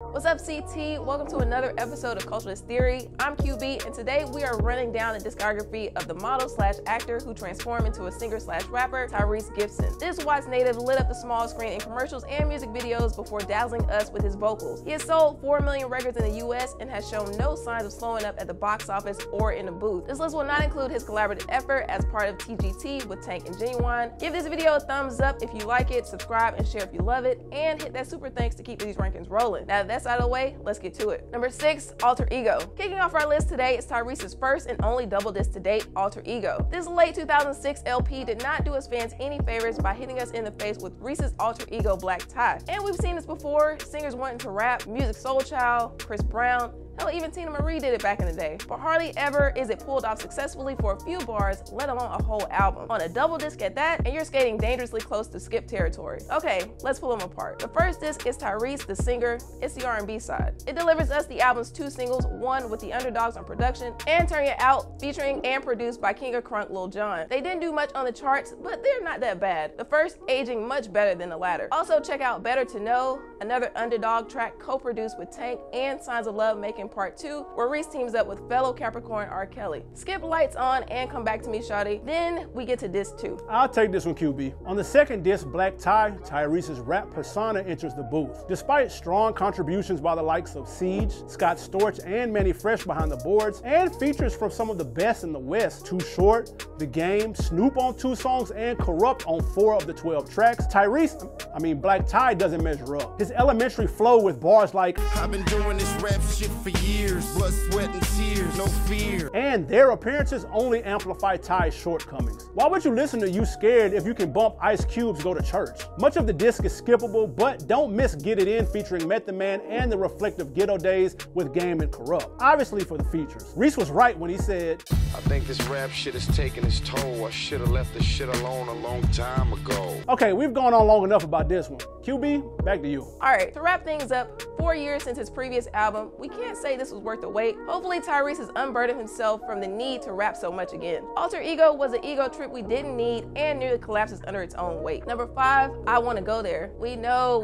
What's up, CT? Welcome to another episode of Culturalist Theory. I'm QB, and today we are running down the discography of the model/actor who transformed into a singer/rapper, Tyrese Gibson. This Watts native lit up the small screen in commercials and music videos before dazzling us with his vocals. He has sold 4 million records in the US and has shown no signs of slowing up at the box office or in the booth. This list will not include his collaborative effort as part of TGT with Tank and Genuine. Give this video a thumbs up if you like it, subscribe and share if you love it, and hit that super thanks to keep these rankings rolling. Now that that's out of the way, let's get to it. Number 6, Alter Ego. Kicking off our list today is Tyrese's first and only double disc to date, Alter Ego. This late 2006 LP did not do his fans any favors by hitting us in the face with Reese's Alter Ego Black Tie. And we've seen this before, singers wanting to rap, Music Soul Child, Chris Brown, hell, even Tina Marie did it back in the day. But hardly ever is it pulled off successfully for a few bars, let alone a whole album. On a double disc at that, and you're skating dangerously close to skip territory. Okay, let's pull them apart. The first disc is Tyrese, the singer. It's the R&B side. It delivers us the album's 2 singles, one with the Underdogs on production, and Turn It Out, featuring and produced by King of Crunk, Lil Jon. They didn't do much on the charts, but they're not that bad. The first aging much better than the latter. Also check out Better to Know, another Underdog track co-produced with Tank, and Signs of Love Making Part 2, where Reese teams up with fellow Capricorn R. Kelly. Skip Lights On and Come Back to Me, Shawty. Then we get to disc 2. I'll take this one, QB. On the second disc, Black Tie, Tyrese's rap persona enters the booth. Despite strong contributions by the likes of Siege, Scott Storch, and Manny Fresh behind the boards, and features from some of the best in the West, Too Short, The Game, Snoop on 2 songs, and Corrupt on 4 of the 12 tracks, Black Tie doesn't measure up. His elementary flow with bars like, I've been doing this rap shit for years, blood, sweat, and tears, no fear. And their appearances only amplify Ty's shortcomings. Why would you listen to You Scared if you can bump Ice Cube's Go to Church? Much of the disc is skippable, but don't miss Get It In featuring Method Man and the reflective Ghetto Days with Game and Corrupt. Obviously for the features. Reese was right when he said, I think this rap shit is taking its toll. I should have left this shit alone a long time ago. Okay, we've gone on long enough about this one. QB, back to you. Alright, to wrap things up, 4 years since his previous album, we can't say this was worth the wait. Hopefully Tyrese has unburdened himself from the need to rap so much again. Alter Ego was an ego trip we didn't need and nearly collapses under its own weight. Number 5, I Wanna Go There. We know,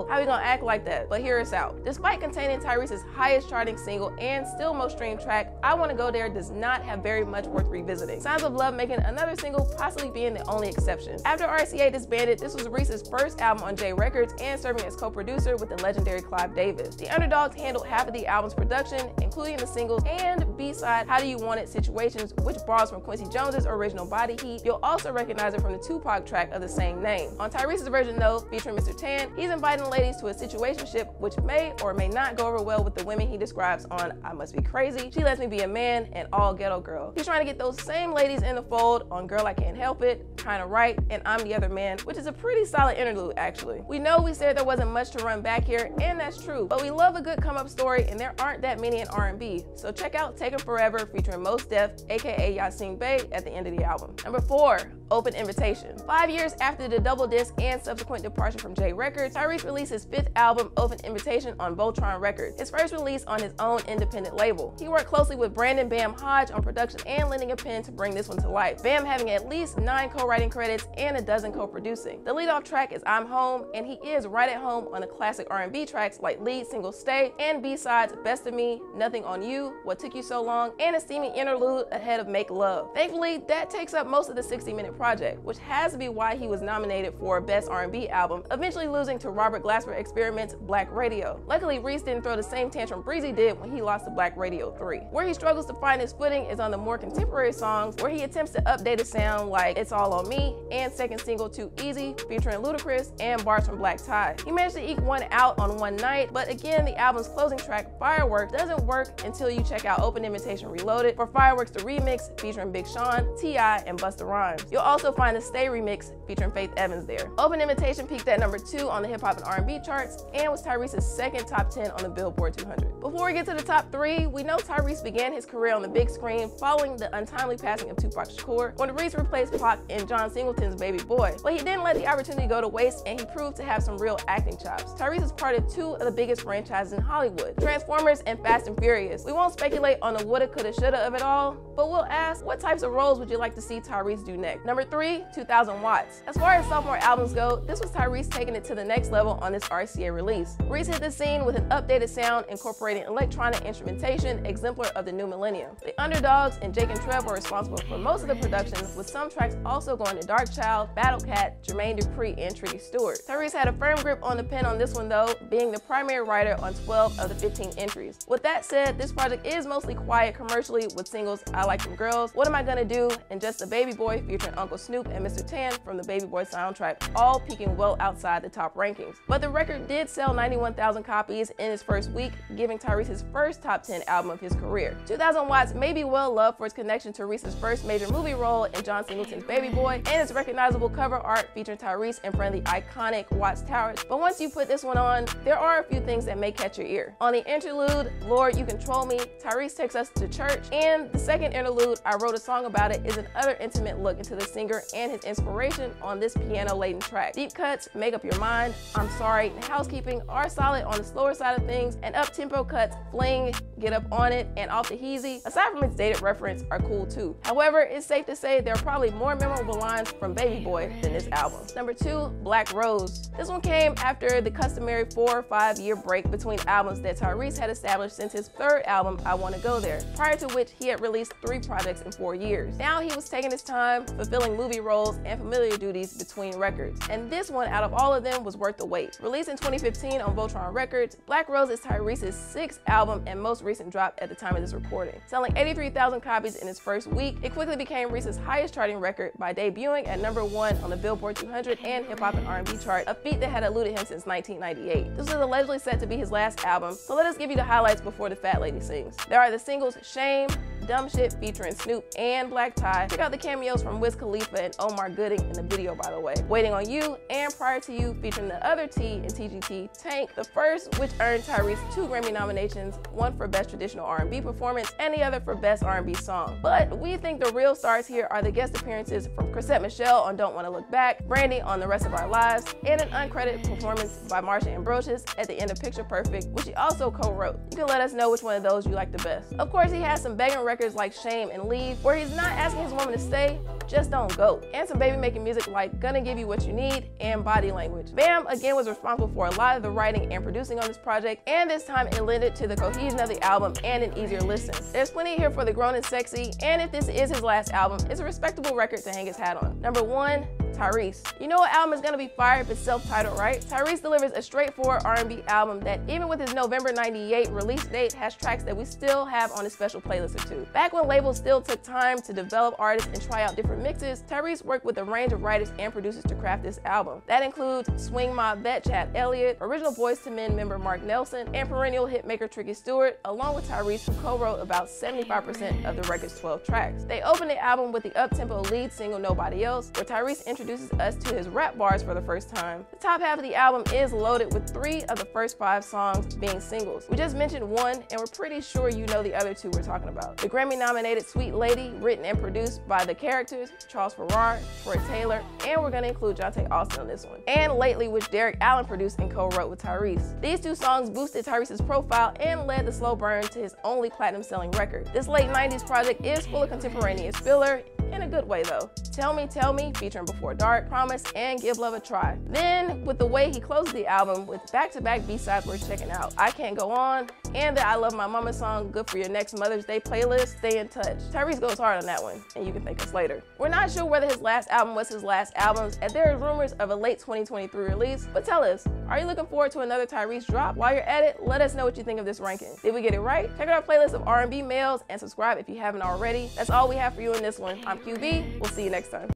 how we gonna act like that? But hear us out. Despite containing Tyrese's highest charting single and still most streamed track, I Wanna Go There does not have very much worth revisiting. Signs of Love making another single, possibly being the only exception. After RCA disbanded, this was Reese's first album on J Records and serving as co-producer with the legendary Clive Davis. The Underdogs handled half of the album's production, including the singles and B-side How Do You Want It Situations, which borrows from Quincy Jones's original Body Heat. You'll also recognize it from the Tupac track of the same name. On Tyrese's version though, featuring Mr. Tan, he's inviting ladies to a situationship which may or may not go over well with the women he describes on I Must Be Crazy, She Lets Me Be a Man, and All Ghetto Girl. He's trying to get those same ladies in the fold on Girl I Can't Help It, Kinda Right, and I'm the Other Man, which is a pretty solid interlude actually. We know we said there wasn't much to run back here, and that's true, but we love a good come-up story and there aren't that many in R&B, so check out Taken Forever featuring Mos Def, aka Yasin Bey, at the end of the album. Number 4, Open Invitation. 5 years after the double disc and subsequent departure from J Records, Tyrese released his 5th album, Open Invitation, on Voltron Records, his first release on his own independent label. He worked closely with Brandon Bam Hodge on production and lending a pen to bring this one to life, Bam having at least 9 co-writing credits and a dozen co-producing. The lead-off track is I'm Home, and he is right at home on the classic R&B tracks like lead single Stay and B-sides Best of Me, Nothing on You, What Took You So Long, and a steamy interlude ahead of Make Love. Thankfully, that takes up most of the 60-minute project, which has to be why he was nominated for Best R&B Album, eventually losing to Robert Glasper Experiment's Black Radio. Luckily, Reese didn't throw the same tantrum Breezy did when he lost to Black Radio 3. Where he struggles to find his footing is on the more contemporary songs, where he attempts to update a sound like It's All on Me and second single Too Easy featuring Ludacris and bars from Black Tie. He managed to eke one out on one night, but again, the album's closing track, Fireworks, doesn't work until you check out Open Invitation Reloaded for Fireworks the Remix featuring Big Sean, T.I., and Busta Rhymes. You'll also find the Stay Remix featuring Faith Evans there. Open Invitation peaked at number 2 on the hip hop and R&B charts and was Tyrese's second top 10 on the Billboard 200. Before we get to the top 3, we know Tyrese began his career on the big screen following the untimely passing of Tupac Shakur, when Reese replaced Pac in John Singleton's Baby Boy. But he didn't let the opportunity go to waste, and he proved to have some real acting chops. Tyrese has parted 2 of the the biggest franchises in Hollywood, Transformers and Fast and Furious. We won't speculate on the woulda, coulda, shoulda of it all, but we'll ask, what types of roles would you like to see Tyrese do next? Number 3, 2000 Watts. As far as sophomore albums go, this was Tyrese taking it to the next level on this RCA release. Reese hit the scene with an updated sound incorporating electronic instrumentation, exemplar of the new millennium. The Underdogs and Jake and Trev were responsible for most of the production, with some tracks also going to Dark Child, Battle Cat, Jermaine Dupri, and Tricky Stewart. Tyrese had a firm grip on the pen on this one though, being the primary writer on 12 of the 15 entries. With that said, this project is mostly quiet commercially, with singles I Like Them Girls, What Am I Gonna Do, and Just a Baby Boy featuring Uncle Snoop and Mr. Tan from the Baby Boy soundtrack, all peaking well outside the top rankings. But the record did sell 91,000 copies in its first week, giving Tyrese his first top 10 album of his career. 2000 Watts may be well loved for its connection to Reese's first major movie role in John Singleton's Baby Boy, and its recognizable cover art featuring Tyrese in front of the iconic Watts Towers. But once you put this one on, there are a few things that may catch your ear. On the interlude, Lord You Control Me, Tyrese takes us to church, and the second interlude, I Wrote a Song About It, is another intimate look into the singer and his inspiration on this piano-laden track. Deep cuts, Make Up Your Mind, I'm Sorry, and Housekeeping are solid on the slower side of things, and up-tempo cuts, Fling, Get Up On It, and Off the Heezy, aside from its dated reference, are cool too. However, it's safe to say there are probably more memorable lines from Baby Boy than this album. Number 2, Black Rose. This one came after the customary 4 or 5 year break between albums that Tyrese had established since his third album, I Wanna Go There, prior to which he had released 3 projects in 4 years. Now he was taking his time, fulfilling movie roles and familiar duties between records, and this one out of all of them was worth the wait. Released in 2015 on Voltron Records, Black Rose is Tyrese's 6th album and most recent drop at the time of this recording. Selling 83,000 copies in its first week, it quickly became Reese's highest charting record by debuting at number 1 on the Billboard 200 and Hip Hop and R&B chart, a feat that had eluded him since 1998. This was allegedly set to be his last album, so let us give you the highlights before the fat lady sings. There are the singles Shame, Dumb Shit featuring Snoop and Black Ty. Check out the cameos from Wiz Khalifa and Omar Gooding in the video, by the way. Waiting on You and Prior to You featuring the other T in TGT, Tank, the first which earned Tyrese 2 Grammy nominations, one for Best Traditional R&B Performance and the other for Best R&B Song. But we think the real stars here are the guest appearances from Chrisette Michele on Don't Wanna Look Back, Brandy on The Rest of Our Lives, and an uncredited performance by Marsha Ambrosius at the end of Picture Perfect, which he also co-wrote. You can let us know which one of those you like the best. Of course, he has some begging records like Shame and Leave, where he's not asking his woman to stay, just don't go. And some baby making music like Gonna Give You What You Need and Body Language. Bam again was responsible for a lot of the writing and producing on this project, and this time it lended to the cohesion of the album and an easier listen. There's plenty here for the grown and sexy, and if this is his last album, it's a respectable record to hang his hat on. Number 1, Tyrese. You know what album is gonna be fire if it's self-titled, right? Tyrese delivers a straightforward R&B album that, even with his November 98 release date, has tracks that we still have on a special playlist or two. Back when labels still took time to develop artists and try out different mixes, Tyrese worked with a range of writers and producers to craft this album. That includes swing mob vet Chad Elliott, original Boyz II Men member Mark Nelson, and perennial hitmaker Tricky Stewart, along with Tyrese, who co-wrote about 75% of the record's 12 tracks. They opened the album with the up-tempo lead single Nobody Else, where Tyrese introduces us to his rap bars for the first time. The top half of the album is loaded with 3 of the first 5 songs being singles. We just mentioned one, and we're pretty sure you know the other 2 we're talking about. The Grammy-nominated Sweet Lady, written and produced by The Characters, Charles Farrar, Troy Taylor, and we're gonna include Jonte Austin on this one. And Lately, which Derek Allen produced and co-wrote with Tyrese. These 2 songs boosted Tyrese's profile and led the slow burn to his only platinum-selling record. This late 90s project is full of contemporaneous filler, in a good way though. Tell Me, featuring Before Dark, Promise, and Give Love a Try. Then, with the way he closes the album with back-to-back B-sides worth checking out, I Can't Go On, and the I Love My Mama song, good for your next Mother's Day playlist, Stay in Touch. Tyrese goes hard on that one, and you can thank us later. We're not sure whether his last album was his last album, as there are rumors of a late 2023 release, but tell us, are you looking forward to another Tyrese drop? While you're at it, let us know what you think of this ranking. Did we get it right? Check out our playlist of R&B males and subscribe if you haven't already. That's all we have for you in this one. I'm QB. We'll see you next time.